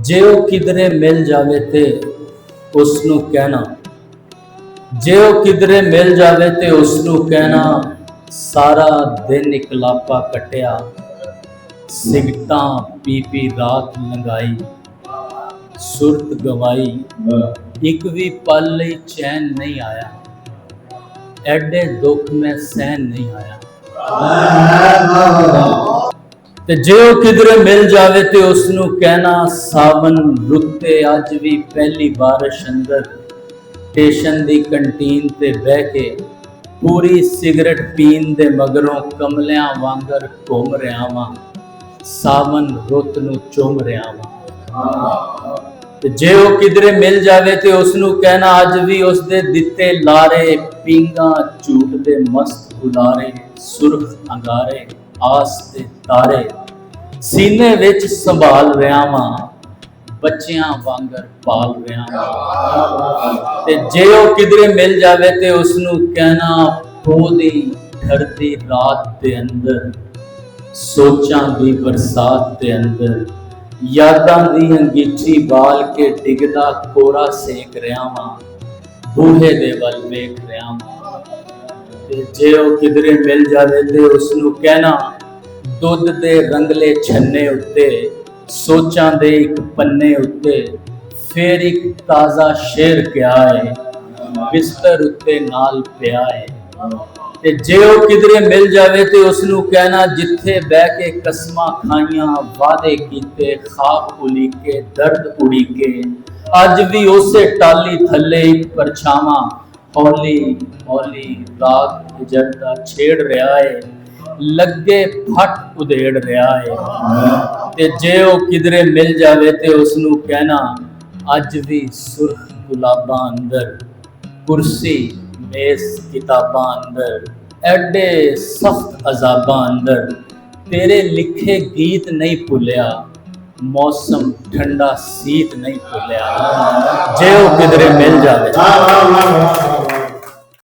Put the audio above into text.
जे वो किधरे मिल जावे ते उसनू कहना, जे वो किधरे मिल जावे ते उसनू कहना, सारा दिन इकलापा कटिया, सिगटां पी पी रात लंघाई, सुरत गवाई, एक भी पल लई चैन नहीं आया, एडे दुख में सहन नहीं आया। ते जे वो किधरे मिल जावे ते उसनू कहना, सावन रुते अज भी पहली बारिश अंदर स्टेशन दी कंटीन ते बह के पूरी सिगरेट पीन दे मगरों कमलियां वांगर घूम रहा वां, सावन रुत नू चुम रहा वां। ते जे वो किधरे मिल जावे ते उसनू कहना, अज भी उसदे दिते लारे पींगा झूठ दे मस्त गुलारे, सुरख अंगारे आस दे तारे सीने विच संभाल रहा वां, बच्चियां वांगर पाल रहा वां। ते जे वो किधरे मिल जावे ते उसनू कहना, पोदी ठरदी रात दे अंदर, सोचां दी बरसात दे अंदर, यादां दी अंगीठी बाल के डिगदा कोरा सेक रहा वां, बूहे दे वल वेख रहा वां। ते जे वो किधरे मिल जावे ते उसनू कहना, दुध दे रंगले छन्ने उत्ते, सोचां दे एक पन्ने उत्ते, फिर एक ताज़ा शेर क्या है, बिस्तर उत्ते नाल पिया है। ते जे वो किधरे मिल जावे ते उसनू कहना, जिथे बह के कसमां खाइयां, वादे कीते, खाब उलीके, दर्द उड़ीके, अज भी उसे टाली थले एक परछावां हौली हौली रात गुजरदा छेड़ रहा है, लगे फट उधेड़ रहा है। ते जे वो किधरे मिल जावे ते उसनू कहना, अज भी सुर्ख गुलाबां अंदर, कुर्सी मेज किताबां अंदर, एडे सख्त अजाबां अंदर, तेरे लिखे गीत नहीं भुलिया, मौसम ठंडा सीत नहीं भुलिया। जे वो किधरे मिल जावे।